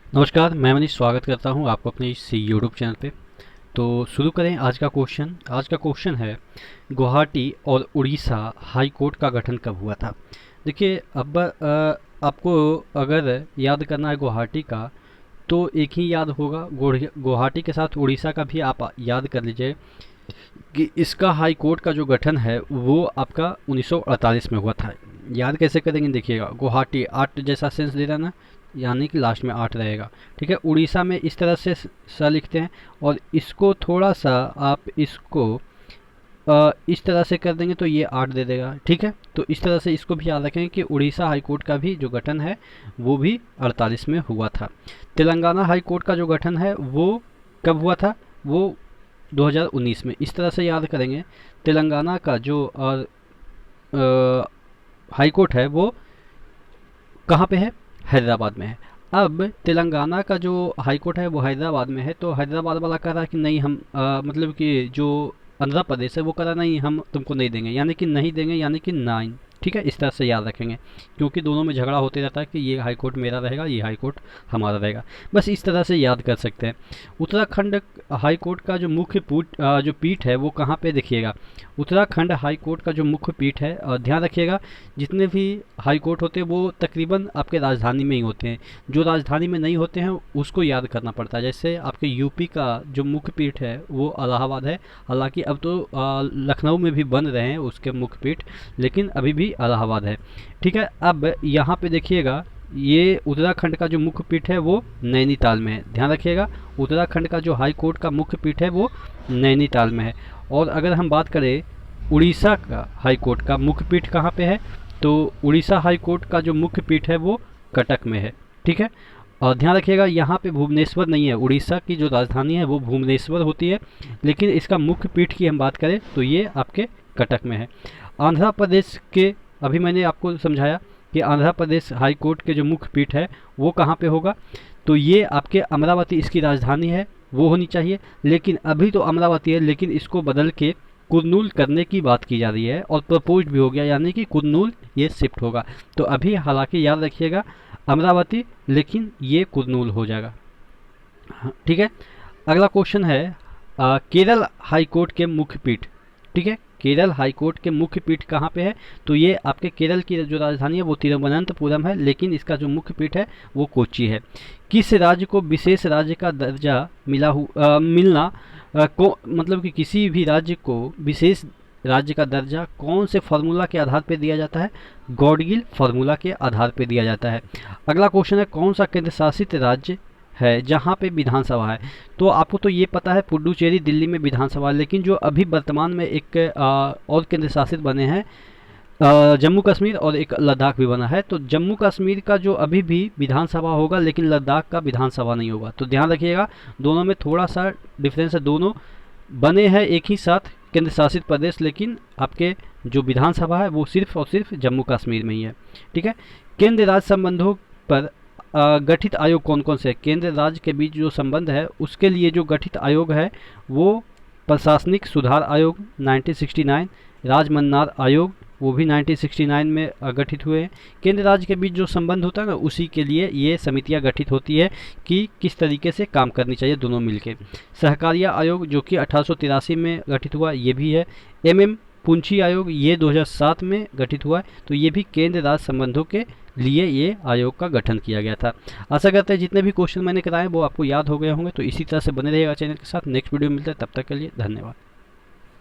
नमस्कार, मैं मनीष स्वागत करता हूं आपको अपने इस यूट्यूब चैनल पे। तो शुरू करें आज का क्वेश्चन। आज का क्वेश्चन है, गुवाहाटी और उड़ीसा हाई कोर्ट का गठन कब हुआ था। देखिए, अब आपको अगर याद करना है गुवाहाटी का, तो एक ही याद होगा। गुवाहाटी के साथ उड़ीसा का भी आप याद कर लीजिए कि इसका हाई कोर्ट का जो गठन है वो आपका 1948 में हुआ था। याद कैसे करेंगे, देखिएगा, गुवाहाटी 8 जैसा सेंस दे रहा है ना, यानी कि लास्ट में 8 रहेगा। ठीक है, उड़ीसा में इस तरह से स लिखते हैं, और इसको थोड़ा सा आप इसको इस तरह से कर देंगे तो ये 8 दे देगा। ठीक है, तो इस तरह से इसको भी याद रखें कि उड़ीसा हाई कोर्ट का भी जो गठन है वो भी 48 में हुआ था। तेलंगाना हाई कोर्ट का जो गठन है वो कब हुआ था, वो 2019 में। इस तरह से याद करेंगे, तेलंगाना का जो हाई कोर्ट है वो कहाँ पे है, हैदराबाद में है। अब तेलंगाना का जो हाई कोर्ट है वो हैदराबाद में है, तो हैदराबाद वाला कह रहा है कि नहीं, हम मतलब कि जो आंध्र प्रदेश है वो कह रहा नहीं, हम तुमको नहीं देंगे, यानी कि नहीं देंगे, यानी कि नाइन। ठीक है, इस तरह से याद रखेंगे, क्योंकि दोनों में झगड़ा होते रहता है कि ये हाई कोर्ट मेरा रहेगा, ये हाई कोर्ट हमारा रहेगा। बस इस तरह से याद कर सकते हैं। उत्तराखंड हाई कोर्ट का जो जो पीठ है वो कहाँ पे, देखिएगा, उत्तराखंड हाई कोर्ट का जो मुख्य पीठ है, ध्यान रखिएगा, जितने भी हाई कोर्ट होते हैं वो तकरीबन आपके राजधानी में ही होते हैं। जो राजधानी में नहीं होते हैं उसको याद करना पड़ता है। जैसे आपके यूपी का जो मुख्य पीठ है वो इलाहाबाद है, हालांकि अब तो लखनऊ में भी बन रहे हैं उसके मुख्य पीठ, लेकिन अभी भी इलाहाबाद है। ठीक है, अब यहाँ पे देखिएगा, ये उत्तराखंड का जो मुख्य पीठ है वो नैनीताल में है। ध्यान रखिएगा, उत्तराखंड का जो हाई कोर्ट का मुख्य पीठ है वो नैनीताल में है। और अगर हम बात करें उड़ीसा का हाई कोर्ट का मुख्य पीठ कहाँ पे है, तो उड़ीसा हाई कोर्ट का जो मुख्य पीठ है वो कटक में है। ठीक है, और ध्यान रखिएगा यहाँ पे भुवनेश्वर नहीं है। उड़ीसा की जो राजधानी है वो भुवनेश्वर होती है, लेकिन इसका मुख्य पीठ की हम बात करें तो ये आपके कटक में है। आंध्र प्रदेश के, अभी मैंने आपको समझाया कि आंध्र प्रदेश हाई कोर्ट के जो मुख्य पीठ है वो कहाँ पे होगा, तो ये आपके अमरावती इसकी राजधानी है, वो होनी चाहिए। लेकिन अभी तो अमरावती है, लेकिन इसको बदल के कुर्नूल करने की बात की जा रही है, और प्रपोज भी हो गया, यानी कि कुर्नूल ये शिफ्ट होगा। तो अभी हालांकि याद रखिएगा अमरावती, लेकिन ये कुर्नूल हो जाएगा। हाँ, ठीक है। अगला क्वेश्चन है, केरल हाई कोर्ट के मुख्य पीठ। ठीक है, केरल हाई कोर्ट के मुख्य पीठ कहाँ पे है, तो ये आपके केरल की जो राजधानी है वो तिरुवनंतपुरम है, लेकिन इसका जो मुख्य पीठ है वो कोच्चि है। किस राज्य को विशेष राज्य का दर्जा मिलना, मतलब कि किसी भी राज्य को विशेष राज्य का दर्जा कौन से फार्मूला के आधार पर दिया जाता है, गॉडगिल फार्मूला के आधार पर दिया जाता है। अगला क्वेश्चन है, कौन सा केंद्र शासित राज्य है जहाँ पे विधानसभा है। तो आपको तो ये पता है पुडुचेरी दिल्ली में विधानसभा, लेकिन जो अभी वर्तमान में एक और केंद्र शासित बने हैं, जम्मू कश्मीर, और एक लद्दाख भी बना है। तो जम्मू कश्मीर का जो अभी भी विधानसभा होगा, लेकिन लद्दाख का विधानसभा नहीं होगा। तो ध्यान रखिएगा, दोनों में थोड़ा सा डिफरेंस है। दोनों बने हैं एक ही साथ केंद्र शासित प्रदेश, लेकिन आपके जो विधानसभा है वो सिर्फ और सिर्फ जम्मू कश्मीर में ही है। ठीक है, केंद्र राज्य संबंधों पर गठित आयोग कौन कौन से, केंद्र राज्य के बीच जो संबंध है उसके लिए जो गठित आयोग है वो प्रशासनिक सुधार आयोग 1969, राजमन्नार आयोग वो भी 1969 में गठित हुए हैं। केंद्र राज्य के बीच जो संबंध होता है ना, उसी के लिए ये समितियां गठित होती है कि किस तरीके से काम करनी चाहिए दोनों मिलके। सहकारिता आयोग जो कि 1883 में गठित हुआ, ये भी है। एमएम पुंछी आयोग ये 2007 में गठित हुआ है। तो ये भी केंद्र राज्य संबंधों के लिए ये आयोग का गठन किया गया था। आशा करते हैं जितने भी क्वेश्चन मैंने कराए वो आपको याद हो गए होंगे। तो इसी तरह से बने रहिएगा चैनल के साथ। नेक्स्ट वीडियो में मिलता है, तब तक के लिए धन्यवाद।